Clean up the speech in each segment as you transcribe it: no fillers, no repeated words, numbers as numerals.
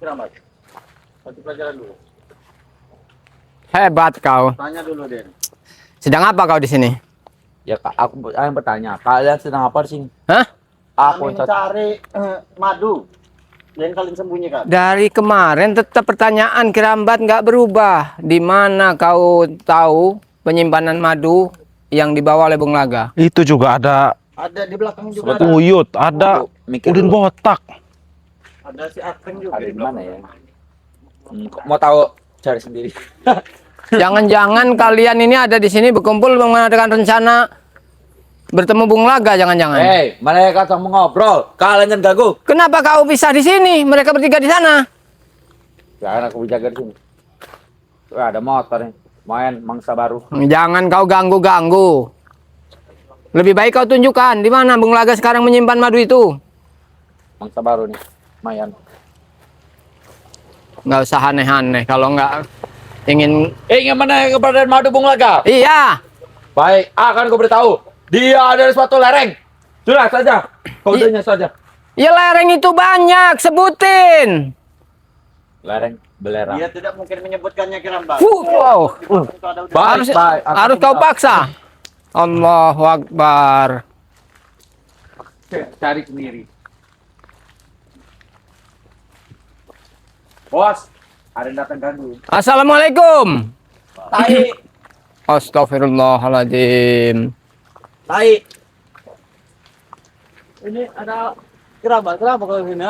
Kiramat. Satu pelajaran dulu. Hebat kau. Tanya dulu, Den. Sedang apa kau di sini? Ya Kak, aku yang bertanya, kalian sedang apa di sini? Hah? Aku Kami mencari madu yang kalian sembunyikan. Dari kemarin tetap pertanyaan Kirambat nggak berubah. Di mana kau tahu penyimpanan madu yang dibawa oleh Bung Laga? Itu juga ada Ada di belakang juga ada. Uyut, ada mikir Udin dulu. Botak. Ada si Akeng juga Ada di di mana belakang. ya? Kok mau tahu cari sendiri. Jangan-jangan kalian ini ada di sini berkumpul mengadakan rencana bertemu Bung Laga, jangan-jangan. Hei, mereka sedang mengobrol. Kalian jangan ganggu. Kenapa kau bisa di sini? Mereka bertiga di sana. Jangan aku jaga di sini. Tuh, ada motor nih. Main mangsa baru. Jangan kau ganggu-ganggu. Lebih baik kau tunjukkan di mana Bung Laga sekarang menyimpan madu itu. Mangsa baru nih. Mayan. Nggak usah aneh-aneh kalau nggak ingin. Ingin mana keberadaan madu Bung Laga? Iya. Baik, akan ku beritahu. Dia ada di suatu lereng. Sudah saja. Kodenya saja. Ya lereng itu banyak, sebutin. Lereng belerang. Dia tidak mungkin menyebutkannya Kirambat. Wow. Itu ada udah. Baik, baik. Akan Harus ku kau beritahu. paksa. Allahu Akbar. Cari sendiri. Bos, ada yang datang ganggu. Assalamualaikum. Tai, Astagfirullahaladzim. tai. Ini ada Kirambat. Kenapa kau sini?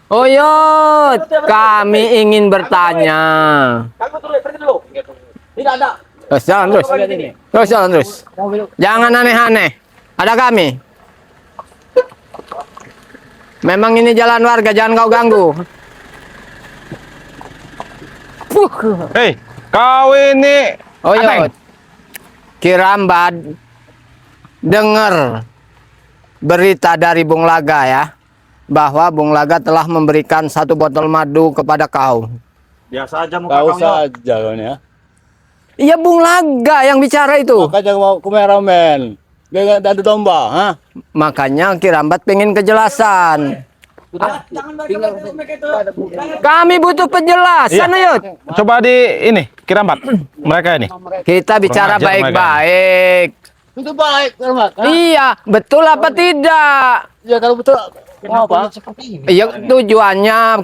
Oh Yot, kami ingin bertanya. Kamu dulu, pergi dulu. Tidak ada. Terus jalan terus. Terus jalan terus. Jangan aneh-aneh. Ada kami. Memang ini jalan warga, jangan kau ganggu. Hei, kau ini Oh Ateng. Yot, Kirambat dengar berita dari Bung Laga ya, bahwa Bung Laga telah memberikan 1 botol madu kepada kau. Biasa aja muka Kau kamu. saja kan ya. Iya Bung Laga yang bicara itu. Makanya mau kameramen. Gak ada domba, ha? Makanya Kirambat pengen kejelasan. Jangan mereka itu. Kami butuh penjelasan, Yot. coba di ini Kirambat. Mereka ini. Kita bicara ajar mereka. baik-baik. Itu baik, Rahmat. Iya, betul apa tidak? Ya kalau betul, mau apa? Iya, tujuannya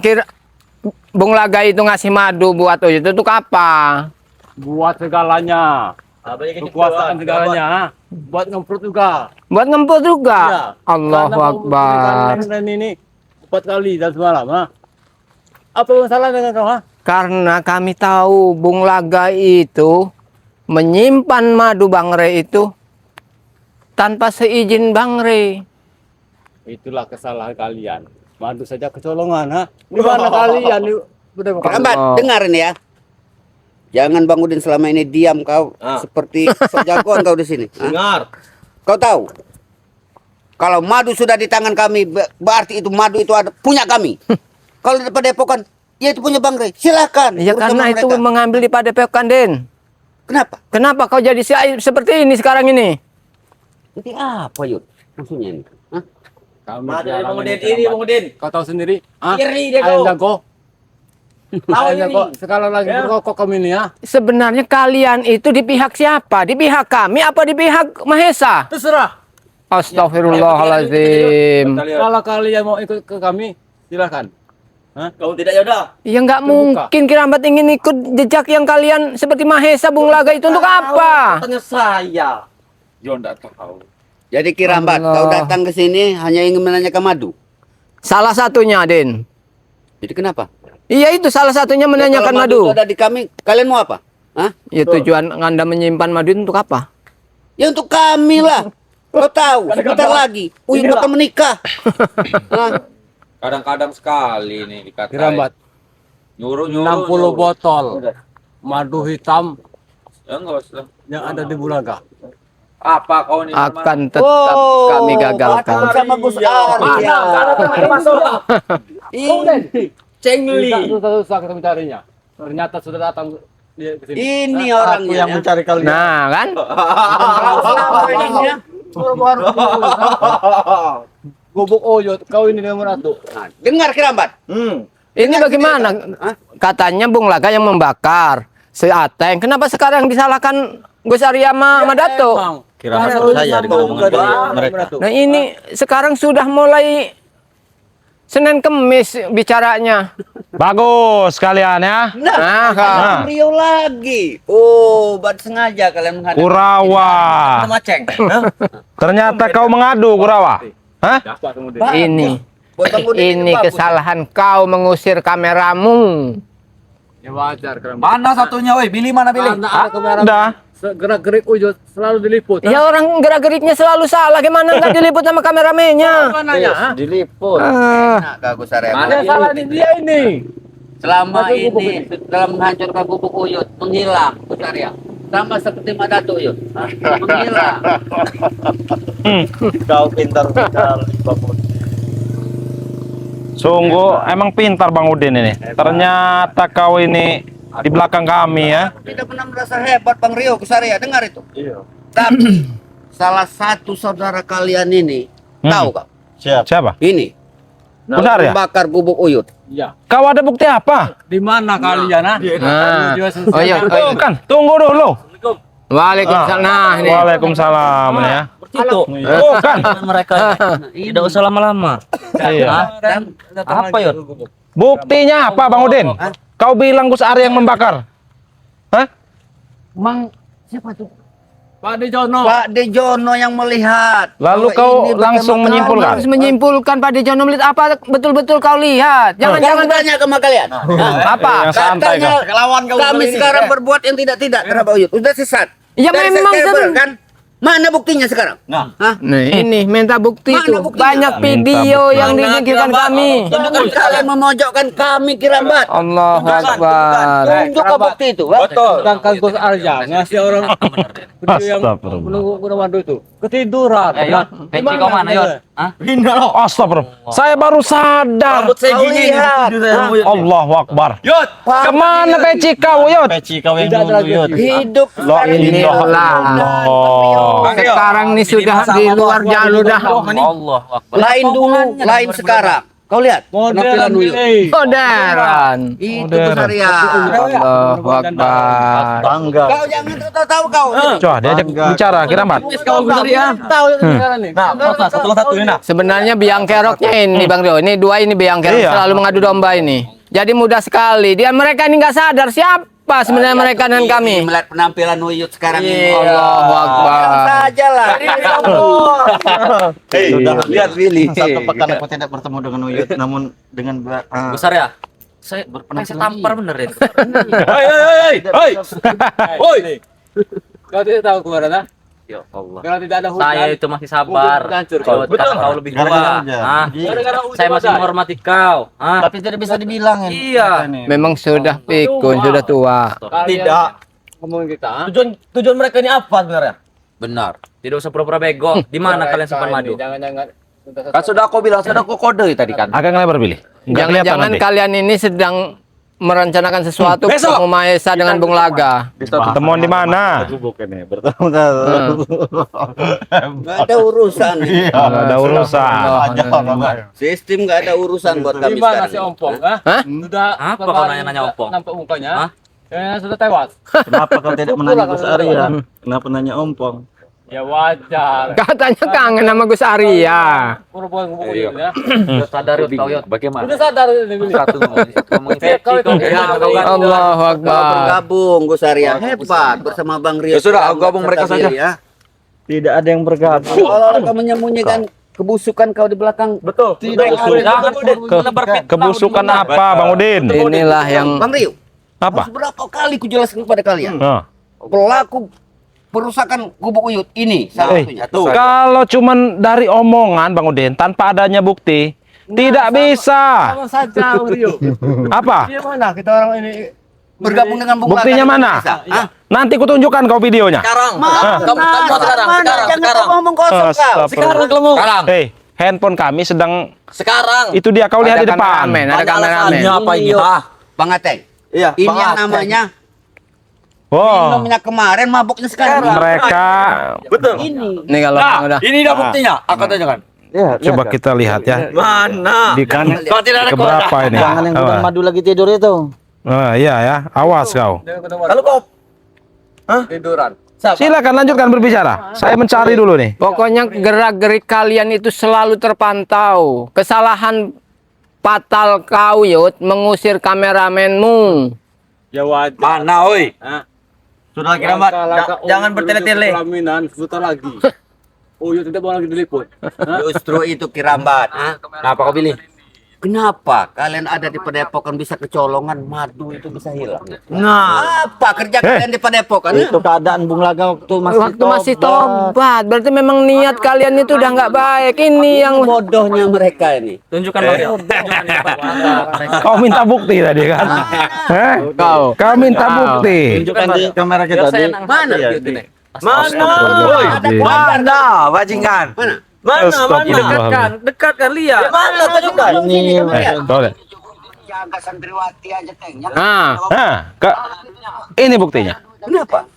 Bung Laga itu ngasih madu buat Uyut itu untuk apa? Buat segalanya. Kekuasaan segalanya, ha? Buat ngemprut juga. Buat ngemput juga. Iya. Allahu Karena mau Akbar. memberikan ini 4 kali dan semalam, ha? Apa masalah dengan kau, ha? Karena kami tahu Bung Laga itu menyimpan madu Bang Re itu tanpa seizin Bang Re. Itulah kesalahan kalian. Madu saja kecolongan, ha? Di mana kalian? Kirambat, dengar ini ya. Jangan Bang Udin selama ini diam kau seperti sok jagoan kau di sini. Dengar. Kau tahu? Kalau madu sudah di tangan kami, berarti itu madu itu ada punya kami. Kalau di Padepokan, ya itu punya Bang Rey. Silakan. Ya urus karena sama itu mereka. mengambil di Padepokan, Den. Kenapa? Kenapa kau jadi seperti ini sekarang ini? Ini apa yuk? Maksudnya ini? Hah? Kami Ada sekarang Bang Udin, ini, ini Bang Udin. Kau tahu sendiri, ha? Iri dia Ayam kau. jago. Tahu Ayam ini. jago. Sekarang lagi Ya. berkokok kami ini, ha? Sebenarnya kalian itu di pihak siapa? Di pihak kami apa di pihak Mahesa? Terserah. Astagfirullahaladzim. Kalau kalian mau ikut ke kami, silakan. Kau tidak ya udah. Ya nggak mungkin Kirambat ingin ikut jejak yang kalian seperti Mahesa Bung Laga itu untuk apa? Tanya saya. Yo ndak tahu. Jadi Kirambat, Allah. kau datang ke sini hanya ingin menanyakan madu. Salah satunya, Den. Jadi kenapa? Iya itu salah satunya menanyakan Ya, kalau madu. itu ada di kami, kalian mau apa? Hah? Ya tujuan Anda menyimpan madu itu untuk apa? Ya untuk kami lah. Kau tahu, sebentar lagi Uyut bakal menikah. Hah? Kadang-kadang sekali nih dikatain. Kirambat, Nyuruh-nyuruh. 60 botol madu hitam Ya enggak usah. yang ada di Bulaga. Apa kau nih? Akan tetap kami gagalkan. Datang sama Gus Ari. Mana? Karena teman masuk. Ini, Cengli. Susah-susah kita mencarinya. Ternyata sudah datang di sini. ini Hah? orangnya. Aku yang mencari kalian. Nah kan? Selama ini ya. Gubuk Oyot, kau ini nomor 1. Nah, dengar Kirambat. Ini bagaimana? Katanya Bung Laga yang membakar si Ateng. Kenapa sekarang disalahkan Gus Arya sama Dato? Kira saya dikomongin mereka. Nah ini sekarang sudah mulai Senin Kemis bicaranya. Bagus kalian ya. Nah, Nah. Rio lagi. Oh, buat sengaja kalian menghadapi. Kurawa. Maceng. Ternyata kau mengadu Kurawa. Hah? ini Buat Bang Udin ini bagus. kesalahan kau mengusir kameramu. Ya wajar keren. Mana satunya, woi? Billy mana Billy? Ada. Gerak-gerik Ujut selalu diliput. Ya orang gerak-geriknya selalu salah. Gimana nggak diliput sama kameramennya? Diliput. Nah, Kak Gus Arya. Mana salah ini dia ini? Selama ini dalam menghancurkan Gubuk Uyut menghilang Gus Arya. Sama seperti Mak Dato Uyut. Menghilang. Kau pintar sekali, Bang Udin. Sungguh emang pintar Bang Udin ini. Ternyata kau ini di belakang kami ya. Tidak pernah merasa hebat Bang Rio Gus Arya, dengar itu. Iya. Tapi salah satu saudara kalian ini tahu kak? Siapa? Ini Gus Arya? membakar Gubuk Uyut. Iya. Kau ada bukti apa? Di mana kalian, ah? Nah, oh iya, oh, Kan, tunggu dulu. Waalaikumsalam. Nah, ini. Waalaikumsalam ya. Itu. Bukan. Mereka tidak usah lama-lama. Iya. Apa yuk? Buktinya apa Bang Udin? Kau bilang Gus Arya yang membakar. Hah? Mang siapa tuh? Pak Dejono. Pak Dejono yang melihat. Lalu bahwa kau ini langsung betul-betul menyimpulkan? Harus menyimpulkan Pak Dejono melihat apa betul-betul kau lihat. Jangan Jangan tanya sama kalian. apa? Yang santai Katanya kami sekarang berbuat yang tidak terhadap Uyut. Udah sesat. Ya Dari memang September, sesat. kan? Mana buktinya sekarang? Nah. Hah? Nih, ini minta bukti Mana itu. buktinya? Banyak Minta video bukti. yang dikirimkan kami. Jangan kalian memojokkan kami Kirambat. Allahu Akbar. Tunjuk ke bukti itu. Betul. Sedangkan Gus Arya ngasih orang video yang Astagfirullah. menunggu Gunawando itu ketiduran. Peci kau mana, Yot? Hah? Astagfirullah. Saya baru sadar. Kau lihat. Allahu Akbar. Yot. Kemana peci kau, Yud? Peci kau yang Tidak ada dulu, Yud. Hidup La sekarang ini. ilaha Inilah. illallah. Sekarang ini sudah di luar jalur dah. Allah Akbar. Lain dulu, lain sekarang. Kau lihat penampilan Modern Uyut. ini. Modern. Itu Gus Arya. Allahu Akbar. Bangga. Kau jangan tahu kau. Coba diajak bicara Kiramat. Kau Gus Arya. Tahu sekarang nih. Nah, satu ini nah. Sebenarnya biang keroknya ini Bang Rio. Ini dua ini biang kerok Iya. selalu mengadu domba ini. Jadi mudah sekali. Dia mereka ini nggak sadar siapa sebenarnya mereka dan kami. Melihat penampilan Uyut sekarang ini. Allahu Akbar. Saja lah. Sudah lihat Willy. Satu pekan aku tidak bertemu dengan Uyut, namun dengan Besar ya? Saya tampar bener ya. Hei. Oi. Kau tidak tahu kemarin ah? Ya Allah. Karena tidak ada hujan. Saya itu masih sabar. Bubuk hancur. Kau Betul. kau lebih Gara-gara tua. hujan. Ah, Gara-gara hujan saya masih badai. menghormati kau. Ah, tapi tidak bisa dibilang Iya. Memang sudah pikun, sudah tua. Tidak. Ngomongin kita. ah? Tujuan mereka ini apa sebenarnya? benar. Tidak usah pura-pura bego. Di mana kalian simpan madu? Jangan-jangan. Kan sudah aku bilang, sudah aku kode tadi kan. Agak ngelebar pilih. Enggak kelihatan Jangan-jangan nanti. kalian ini sedang merencanakan sesuatu Besok. ketemu Maesa dengan Bung Laga. Ketemuan di mana? Gubuk ini bertemu. Gak ada urusan. Nggak ada urusan. Sistem gak ada urusan buat kami Gimana si sekarang. Ompong? Ah? Hah? Sudah Apa berapa kau hari nanya-nanya tidak Ompong? Nampak mukanya. Sudah tewas. Kenapa kau tidak menanya Gus Arya? Kenapa nanya Ompong? Ya wajar. Katanya kangen sama Gus Arya. Pura-pura ngomong itu ya. Sudah sadar Yot, kau Yot. Bagaimana? Udah sadar ini Billy. Ngomongin Setiap kali kau. kau bilang, Allahu Kau Akbar. bergabung Gus Arya hebat bersama Bang Rio. Ya sudah, aku gabung mereka saja. Ya. Tidak ada yang bergabung. Kalau kau menyembunyikan kebusukan kau di belakang. Betul. Jangan menebar fitnah. Kebusukan apa Bang Udin? Inilah yang Bang Rio. Apa? Berapa kali ku jelaskan kepada kalian. Nah. Pelaku perusakan Gubuk Uyut ini salah satunya. Kalau cuman dari omongan Bang Udin tanpa adanya bukti tidak bisa. Sama saja Rio. Apa? Di mana kita orang ini Bergabung dengan Bung Buktinya Laga, mana? bisa. Hah? Nanti kutunjukkan kau videonya. Sekarang. Jangan kau ngomong kosong kau. Astagfirullah. Hei, handphone kami sedang Sekarang. itu dia kau lihat di ada depan. kameramen, ada kameramen. Apa ini? Ah, Bang Ateng. Iya, Ini yang namanya Oh, minumnya kemarin, mabuknya sekarang. mereka betul. Ini. Ini kalau udah ini dah buktinya. Aku tanyakan. Ya, Coba lihat, kita lihat ya. Mana? Di kan Kok tidak ada keberapa ini? Jangan yang gudang madu lagi tidur itu. Iya ya, awas kau. Kalau kau tiduran. Silakan lanjutkan berbicara. Saya mencari dulu nih. Pokoknya gerak-gerik kalian itu selalu terpantau. Kesalahan fatal kau, Yud, mengusir kameramenmu. Ya wajar. Mana, oi? Sudah kira jangan bertele-tele. Pelaminan sebentar lagi. Oh, iya tidak mau lagi diliput. Justru itu Kirambat. Kenapa kau pilih? Kenapa kalian ada di Padepokan bisa kecolongan, madu itu bisa hilang? Nah, Apa kerja kalian di Padepokan? Itu keadaan Bung Laga Waktu masih tobat. Berarti memang niat kalian itu udah nggak baik. Ini yang Bodohnya mereka ini. tunjukkan Bang. Kau minta bukti tadi kan? Hah? Kau minta bukti. tunjukkan di kamera kita di Mana? Mana, bajingan? Mana? Astagfirullahaladzim. Dekatkan lihat. Mana tunjukkan? ini. Tuh, lihat. Jaga santriwati aja teng. Nah, Ini buktinya. Kenapa?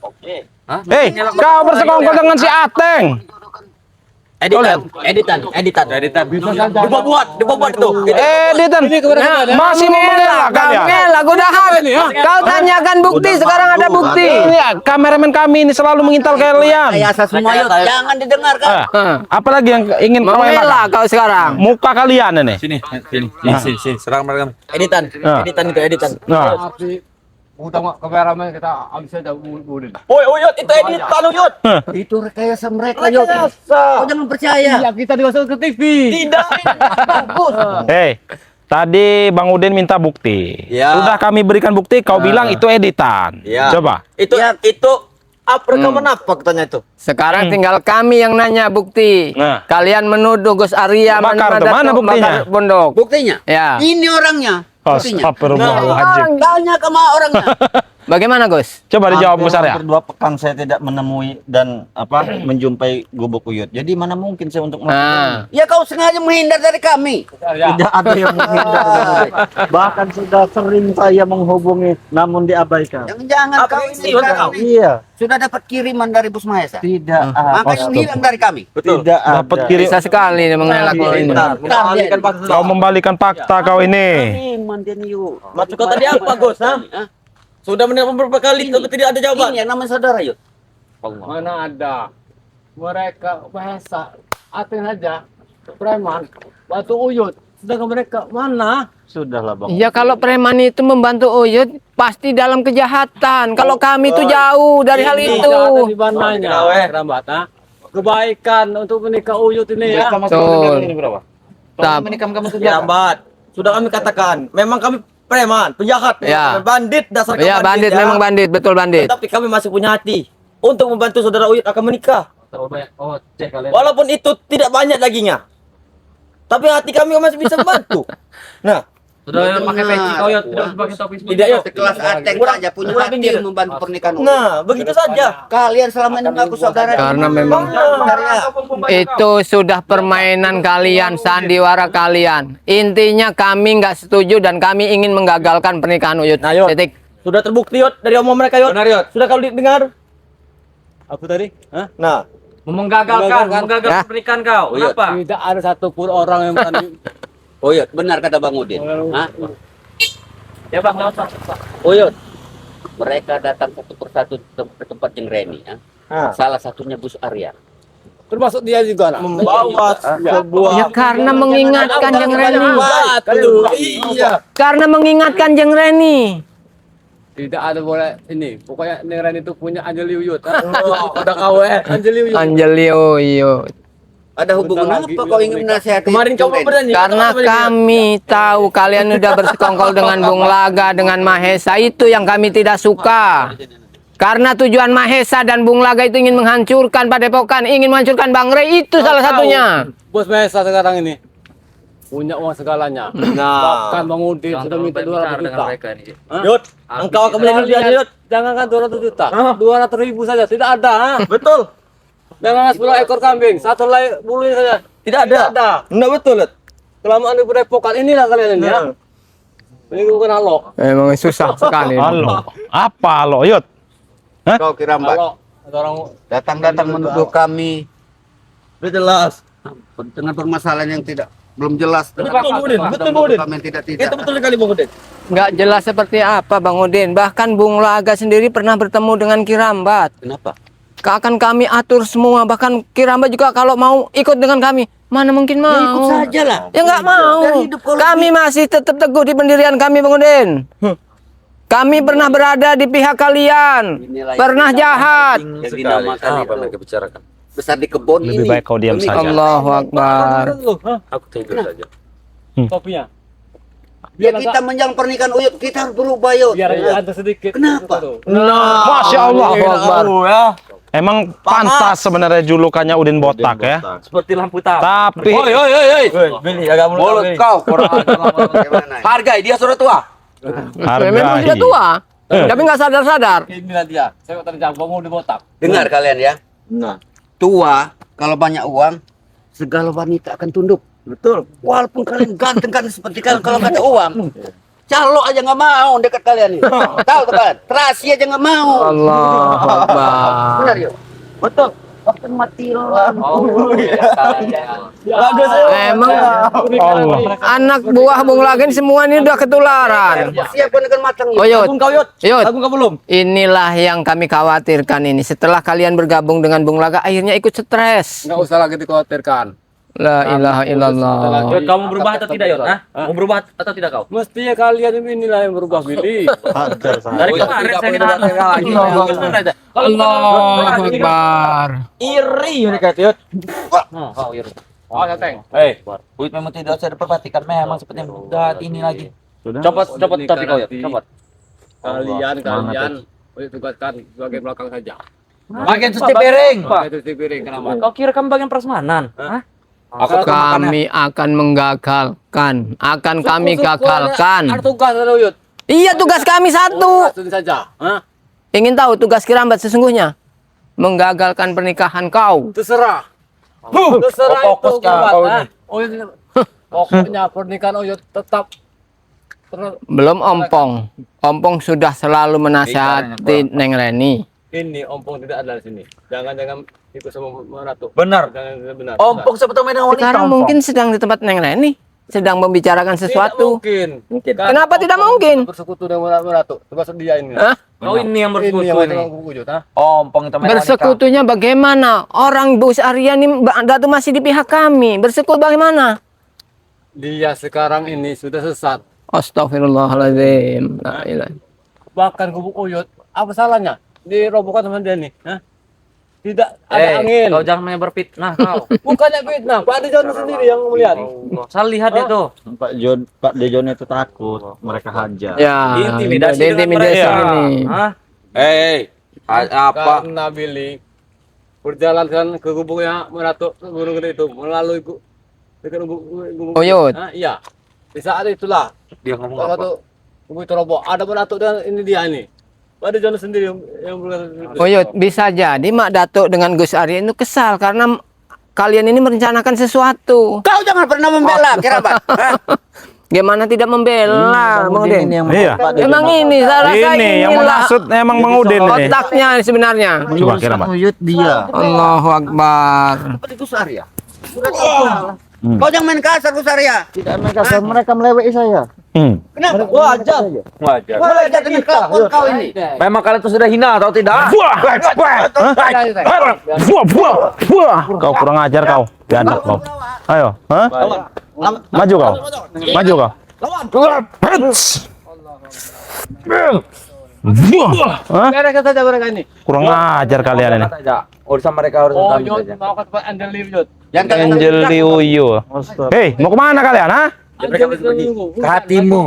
Kau bersekongkol dengan si Ateng. Editan. Dibuat itu. Editan masih membela kalian. Lah, udahan. Kau tanyakan bukti, sekarang ada bukti. Ini kameramen kami ini selalu mengintal kalian. Ayasa semua yuk, jangan didengarkan. Apalagi yang ingin kau Mengelak elakkan? kau sekarang. Muka kalian ini. Sini. Serang mereka. Editan itu editan. Nah, Utama kameramen kita habis aja budin. Oi, itu editan, Yud. Itu rekayasa mereka yuk. Kau jangan percaya. Iya, kita dimasuk ke TV. Tidak. tadi Bang Udin minta bukti. Ya. Sudah kami berikan bukti, kau bilang itu editan. Ya. Coba. Itu apa rekaman apa katanya itu? Sekarang tinggal kami yang nanya bukti. Nah. Kalian menuduh Gus Arya Bakar tuh, mana buktinya? Pondok. Buktinya? Ya. Ini orangnya. Buktinya. Astagfirullahaladzim. Tanya ke orangnya. Bagaimana, Gus? Coba dijawab Hampir- besar ya. hampir 2 pekan saya tidak menemui dan menjumpai gubuk Uyut. Jadi mana mungkin saya untuk Nah, Ya kau sengaja menghindar dari kami. tidak ada yang menghindar. Bahkan sudah sering saya menghubungi namun diabaikan. Jangan kau ini kami. Iya, Sudah dapat kiriman dari Bus Mahesa. tidak ada. Makanya hilang dari kami. Tidak Dapat ada. kirim. bisa sekali mengelak Iya, ini. Kau membalikan fakta kau ini. Iman dia nih yuk. Maksud kau tadi apa, Gus? Sudah menelpon beberapa kali tapi tidak ada jawaban. Ini yang namanya saudara yuk. Mana ada. Mereka bahasa Ateng aja. Preman. Batu Uyut. Sedangkan mereka mana? Sudahlah Bang. Ya kalau preman itu membantu Uyut pasti dalam kejahatan. Kalau kami itu jauh dari hal itu. Kejahatan di mananya? Kerambat, ha? Kebaikan untuk menikah Uyut ini ya. Betul. Tap. Lambat. Sudah kami katakan, memang kami preman, penjahat, Ya. bandit dasar kami Ya bandit, ya. memang bandit, betul bandit. Tapi kami masih punya hati untuk membantu saudara Uyut akan menikah. Oh, cek kalian. Walaupun itu tidak banyak dagingnya. Tapi hati kami masih bisa membantu. Nah, Sudah pakai peci kau ya, tidak pakai topi. tidak yuk. Sekelas Ateng saja punya kurang hati pinggir. membantu pernikahan. Nah, begitu saja. Kalian selama ini mengaku saudara. Karena memang itu sudah permainan kalian, sandiwara kalian. Intinya kami nggak setuju dan kami ingin menggagalkan pernikahan Uyut. Nah, Yud. Titik. Sudah terbukti Yud dari omong mereka Yud. Benar, Yud. Sudah kau dengar? Apa tadi? Hah? Nah, Menggagalkan Ya. pernikahan kau. Kenapa? Tidak ada satupun orang yang berani. Oh iya, benar kata Bang Udin. Hah? Ya Bang, langsung. Uyut. Mereka datang satu persatu ke tempat yang Reni. Salah satunya Bus Arya. Termasuk dia juga. membawa sebuah Ya karena mengingatkan Jeng Reni. Iya. Karena mengingatkan Jeng Reni. Tidak ada boleh ini. Pokoknya Neren itu punya Anjeli Uyut. Udah kau Anjeli Uyut. Anjeli Uyut. Ada hubungan Bentar apa lagi, kau ingin menasihati? Kemarin kau Reni? berani. Karena kami tahu kalian udah bersekongkol dengan Bung Laga, dengan Mahesa. Itu yang kami tidak suka. Karena tujuan Mahesa dan Bung Laga itu ingin menghancurkan Padepokan, ingin menghancurkan Bang Rey, itu salah satunya. Bos Mesa sekarang ini punya uang segalanya. Nah, Bahkan Bang Udin sudah minta 200 juta. Yud, engkau akan melindungi dia Yud. Jangan kan 200 juta. 200.000 saja. Tidak ada. Ha? Betul. Jangan 10 ekor kambing. Satu helai bulunya saja. Tidak ada. Nah, betul Yud. Kelamaan di Padepokan inilah kalian ini ya. Ini bukan halo. Emang susah sekali. Halo. Apa lo, Yud? Kau Kirambat. Halo. Ada orang Datang-datang menuduh kami. Sudah jelas. dengan permasalahan yang belum jelas. Betul, Bang Udin. Betul, Bang Udin. Kami tidak. Itu betul sekali Bang Udin. Nggak jelas seperti apa Bang Udin. Bahkan Bung Laga sendiri pernah bertemu dengan Kirambat. Kenapa? Akan kami atur semua. Bahkan Kirambat juga kalau mau ikut dengan kami. Mana mungkin mau. Ya, ikut saja lah. Ya nggak mau. Dan hidup kalau Kami masih tetap teguh di pendirian kami Bang Udin. Kami pernah berada di pihak kalian. Inilah Pernah jahat. yang dinamakan Apa itu mereka bicarakan? besar di kebun Lebih ini. baik kau diam Demi saja. Allahu Akbar. Aku tidur saja. Kopinya. Ya kita menjelang pernikahan Uyut, kita harus berubah yuk. Biar ada sedikit. Kenapa? Masya Allah. Allahu Akbar. Emang pantas sebenarnya julukannya Udin Botak ya. Seperti lampu tahu. Tapi Oi. Beli agak Mulut kau, kurang ajar bagaimana? Hargai dia sudah tua. Memang sudah hargai. tua. Tapi nggak sadar-sadar. Inilah dia. Saya tadi jawab mau dibotak. Dengar kalian ya. Tua kalau banyak uang, segala wanita akan tunduk. Betul. Walaupun kalian ganteng seperti kalian, kalau nggak ada uang, calo aja nggak mau dekat kalian ini. Tahu tuh kalian? Terasi aja nggak mau. Allahu Akbar. Benar yuk. Betul. Akan mati lah. Emang Allah. anak buah Bung Laga ini semua ini udah ketularan. Siapkan dengan matang yuk. Oh Yud, Kau Yud. Yud, Aku kau belum. inilah yang kami khawatirkan ini. Setelah kalian bergabung dengan Bung Laga, akhirnya ikut stres. Enggak usah lagi dikhawatirkan. La ilaha illallah. Yud, kamu berubah atau tidak Yud? Mau berubah atau tidak kau? Mestinya kalian inilah yang berubah Billy. Dari kemarin saya minta lagi. Allahu Akbar. Iri mereka Yud. Oh, iri. Oh, Teng. Uyut memang tidak usah diperhatikan, memang seperti mudah ini lagi. Copot tapi kau Yud. Copot. Kalian tugaskan bagian belakang saja. Bagian cuci piring. Itu si piring kenapa? Kau kira kamu bagian prasmanan? Hah? Aku Kami akan menggagalkan. Akan kami gagalkan. Ada tugas ada Uyut. Iya, tugas kami satu. Itu saja. Hah? Ingin tahu tugas Kirambat sesungguhnya? Menggagalkan pernikahan kau. Terserah. Terserah itu fokus kau ini. Pokoknya pernikahan Uyut tetap Belum Ompong. Ompong sudah selalu menasihati Neng Reni. ini ompong tidak ada di sini. Jangan ikut sama Ratu. Benar. Jangan benar. Ompong seperti main dengan wanita. Sekarang mungkin sedang di tempat Neng Reni. Sedang membicarakan sesuatu. Tidak mungkin. Kenapa tidak mungkin? Bersekutu dengan Ratu. Termasuk dia ini. Hah? Kau ini yang Ini bersekutu yang ini. wujud, ha? Ompong itu main wanita. Bersekutunya bagaimana? Orang Bos Aryani Datu masih di pihak kami. Bersekutu bagaimana? Dia sekarang ini sudah sesat. Astagfirullahaladzim. La ilaha. Bahkan gubuk Uyut, apa salahnya? Dirobohkan sama dia nih, ha? Tidak ada angin. Kau jangan main berfitnah kau. Bukannya fitnah, Pak Dejon sendiri yang melihat. Saya lihat itu. Pak Dejon itu takut mereka hajar. Ya, Intimidasi dengan intimidasi mereka. ini. Hah? Apa? Karena Billy berjalan ke gubuknya Ratu Gunung Gede itu melalui dekat gubuk. Uyut. Ha, iya. Di saat itulah Dia ngomong salah apa? satu gubuk itu roboh. Ada Ratu dan ini dia ini. Pak Dejon sendiri yang berkata. Uyut, bisa jadi Mak Datuk dengan Gus Arya itu kesal karena kalian ini merencanakan sesuatu. Kau jangan pernah membela Kirabat. Gimana tidak membela, Bang Udin? Iya. Emang ini, saya rasa Ini yang inilah maksud emang Bang Udin ini. otaknya sebenarnya. Coba Kirambat. Uyut dia. Allahu Akbar. Seperti Gus Arya. Kau jangan main kasar Gus Arya. Tidak mereka mereka melewati saya. Kenapa? Wajar. Wajar dengan kelakuan kau ini. Memang kalian itu sudah hina atau tidak? Kau kurang ajar kau. Biadab kau. Ayo, hah? Maju kau. Maju kau. Hah? Mereka saja mereka ini. Kurang ajar kalian ini. Urusan mereka urusan Oh, kami Yud saja. mau ke tempat Angel Yud. Yang kalian Angel Liuyu. Hei, mau kemana kalian, ha? Angel itu Ke hatimu.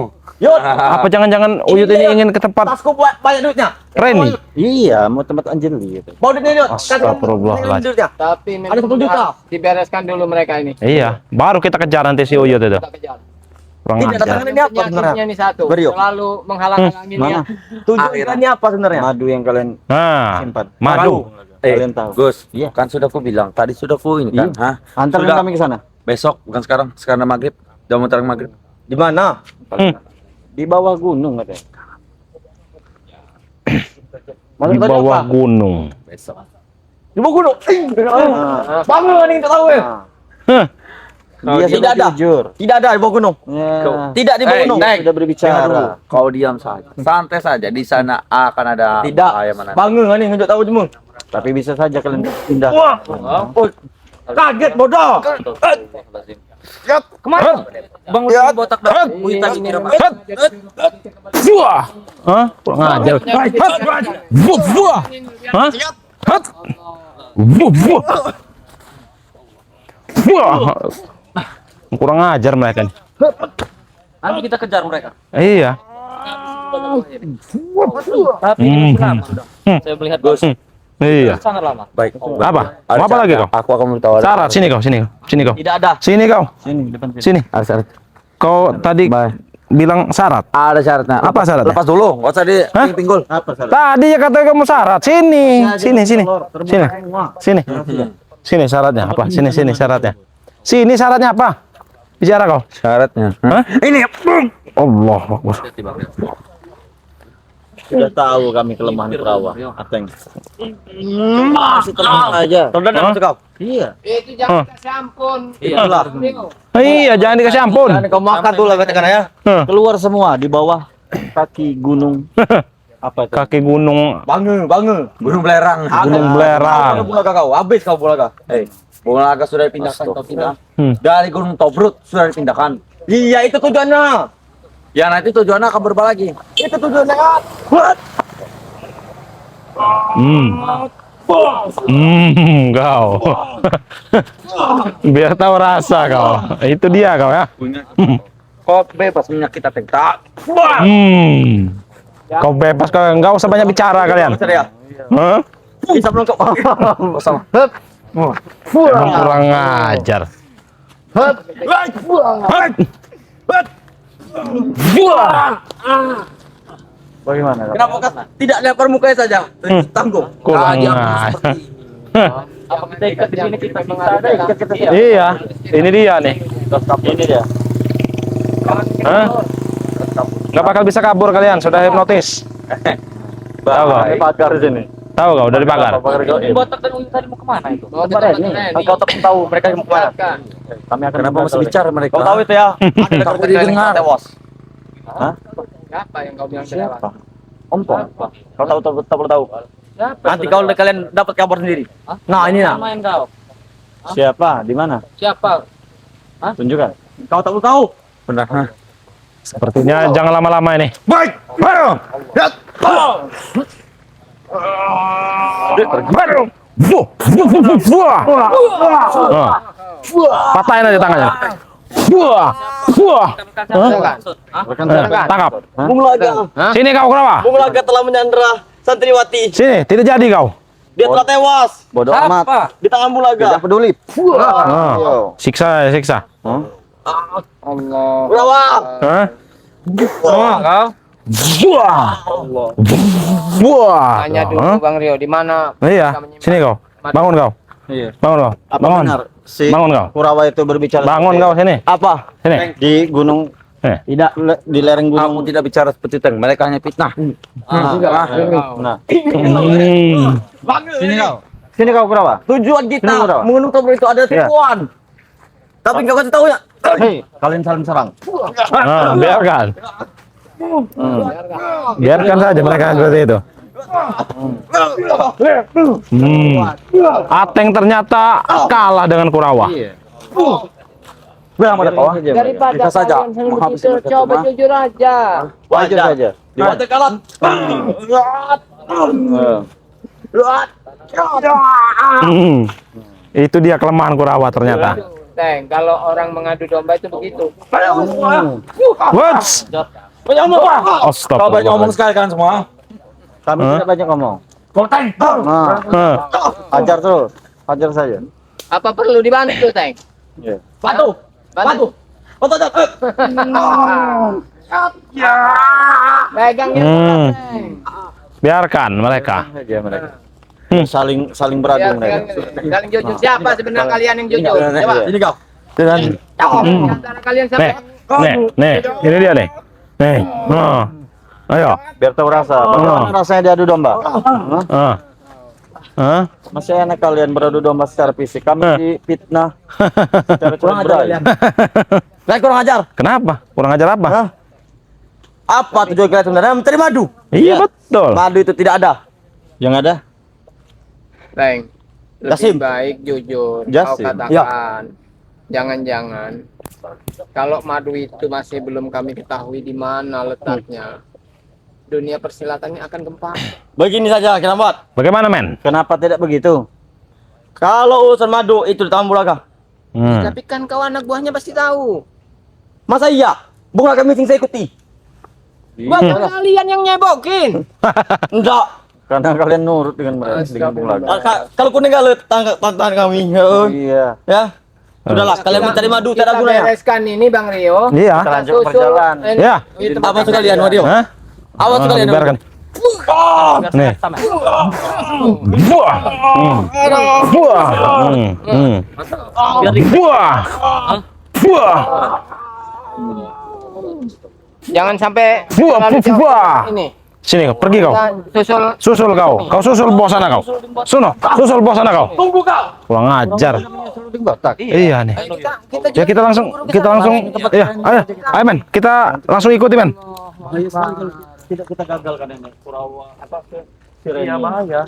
Apa jangan-jangan Uyut ini ingin ke tempat Tasku banyak duitnya. Reni? Iya, mau tempat Anjeli gitu. Mau duitnya Yud. Astagfirullahaladzim. Tapi memang Ada 10 juta. dibereskan dulu mereka ini. Iya, baru kita kejar nanti si Uyut itu. Kita kejar. Kurang Tidak, ajar. tangan ini apa sebenarnya? Penyakitnya ini satu, Beri, yuk. selalu menghalang-halanginya. Tujuannya apa sebenarnya? Madu yang kalian Nah, simpan. madu. Kalian tahu. Gus, Iya. kan sudah aku bilang, tadi sudah aku ini kan, hah? Antarin Sudah. kami ke sana. Besok, bukan sekarang maghrib, jam menjelang maghrib. Di mana? Di bawah gunung katanya. Di bawah gunung. Besok. Di bawah gunung. Bangun nih tahu ya. Heh. Dia tidak sudah ada. jujur. Tidak ada di bawah gunung. Ya. Tidak di bawah gunung. Sudah berbicara. Kau diam saja. Santai saja. Di sana akan ada Tidak. bahaya mana. Bangga kan nih ngejut tahu cuma. Tapi bisa saja kalian pindah. Kaget bodoh. Bang Uti botak dah. Uti tadi kira Buah. Hah? Kurang ajar. Buah. Hah? Hat. Buah. Buah. Kurang ajar mereka nih. Nanti kita kejar mereka. Iya. Tapi Hmm. lama sudah. Saya melihat bos. Iya. Sangat lama. Baik. Apa? Apa lagi kau? Aku akan beritahu. Syarat sini kau, sini kau. Sini kau. Tidak ada. Sini kau. Sini depan sini. Sini. Ada syarat. Kau tadi bilang syarat. Ada syaratnya. Apa syaratnya? Lepas dulu. Enggak usah di Hah? pinggul. Apa salah? Tadi ya katanya kamu syarat. Sini, sini, sini. Terbuka Sini. semua. Sini. Sini syaratnya apa? Sini syaratnya. Sini syaratnya apa? Bicara kau. Syaratnya. Hah? Ini. Allah Akbar. Sudah tahu kami kelemahan perawa. Ateng. Masih tenang aja. Tonton masuk kau. Iya. Itu jangan kasih ampun. Iyalah. Iya, jangan dikasih ampun. Kau makan dulu katakan ya. Keluar semua di bawah kaki gunung. Apa itu? Kaki gunung Bangga. Gunung Belerang. Gunung Belerang. Bulaga kau. Habis kau bulaga. Bulaga sudah dipindahkan. Kau pindah. Hmm. Dari Gunung Tobruk sudah dipindahkan. Iya itu tujuannya. Ya nanti tujuannya akan berubah lagi. Itu tujuannya. Kau. Biar tahu rasa kau. Itu dia kau ya. Kau bebas menyakiti Ateng. Tak. Kau bebas kau, enggak usah banyak bicara kalian. Ya. Hah? Bisa belum kau? Sama. Emang kurang ajar. Bagaimana? Kenapa kau tidak lempar mukanya saja? Tanggung. Kurang Dia ajar. apa kita ikat di sini kita bisa ada ikat kita sini. Iya, ini dia nih. Ini dia. Hah? Nggak bakal bisa kabur kalian, sudah hipnotis. Tahu kau? Ini pagar sini. Tahu kau dari pagar? Botak dan Uti tadi mau kemana itu? Kau tak tahu mereka mau kemana. Kami akan Kenapa masih membantu. bicara mereka? Kau tahu itu ya? Ada kau didengar. Tewas. Siapa yang kau bilang siapa? Ompong. Kau tahu. Nanti kalian dapat kabar sendiri. Nah ini nah. Main kau. Siapa? Di mana? Siapa? Tunjukkan. Kau tak tahu. Benar. Sepertinya jangan lama-lama ini. Baik. Baru. Baru. Patahin aja tangannya. Tangkap. Bunglaga. Sini kau kenapa? Bunglaga telah menyandra Santriwati. Sini, tidak jadi kau. Dia telah tewas Bodoh amat. di tangan Bulaga. Tidak peduli. Siksa, siksa. Berawa. Hah? Kau? Buah. Tanya dulu Bang Rio, di mana? Iya, sini kau. Bangun kau. Iya. Bangun kau. Apa Bangun. benar si Bangun kau. Kurawa itu berbicara? Bangun kau sini. Apa? Sini. Di gunung. Tidak di lereng Kamu gunung. tidak bicara seperti itu. Mereka hanya fitnah. Nah, Sini kau. sini kau Kurawa. Tujuan kita Sini, Bro. mengunduh Tobruk itu ada tipuan. Tapi kau kasih tahu ya. Hei, kalian saling serang. Biarkan. Biarkan saja mereka seperti itu. Ateng ternyata kalah dengan Kurawa. Bilang pada kau. Daripada Bisa saja kalian sering menghabisi begitu, mereka coba semua. jujur aja. Wajar saja. Di mata kalat. Itu dia kelemahan Kurawa ternyata. Teng, kalau orang mengadu domba itu begitu. What's? Kau banyak ngomong sekali kan semua. Kami tidak banyak ngomong. Kau teng. Nah, ajar terus. Ajar saja. Apa perlu dibantu, Teng? Iya. Batu. Batu. Batu. Pegang ya, Hmm. Teng. Biarkan mereka. Saja mereka. Saling beradu mereka. Kalian jujur siapa sebenarnya kalian yang jujur? Coba. Ini kau. Dan Antara kalian siapa? Nih, ini dia nih. Nih, ayo. biar tahu rasa. Bagaimana rasanya diadu domba? Ah. Hah? Masih enak kalian beradu domba secara fisik. Kami difitnah secara kurang ajar. Kalian kurang ajar. Kenapa? Kurang ajar apa? Apa tujuan kalian sebenarnya? Mencari madu. Iya betul. Madu itu tidak ada. Yang ada Leng, lebih Jasim. baik jujur. Kau Jasim. katakan, jangan-jangan kalau madu itu masih belum kami ketahui di mana letaknya, dunia persilatannya akan gempar. Begini saja, Kinabat. Bagaimana men? kenapa tidak begitu? Kalau urusan madu itu di tangan Bulaga. Tapi kan kau anak buahnya pasti tahu. Masa iya? Bulaga meeting saya ikuti. Bukan kalian yang nyebokin. Enggak. Karena kalian nurut dengan mereka dengan Bung Laga. Kalau kuning galet tangan kami. Iya. Ya. Sudahlah, kalian mencari madu tidak Kita gunanya. bereskan ini Bang Rio. Iya. Kita lanjut perjalanan. Iya. Apa sekalian, Wadio? Hah? Awas Ah, sekalian. dibiarkan. Nih. Buah. Buah. Buah. Buah. Jangan sampai Buah, terlalu jauh. buah. Ini. Sini kau, pergi kau. Kita susul Susul kau. Kau susul bos sana kau. Suno, susul bos sana kau. Tunggu kau. Kurang ajar. Iya nih. kita Ya kita langsung ya, ayo men, kita langsung ikuti men. Tidak kita gagalkan ini. Kurawa apa sih? Sireni. Iya bahaya.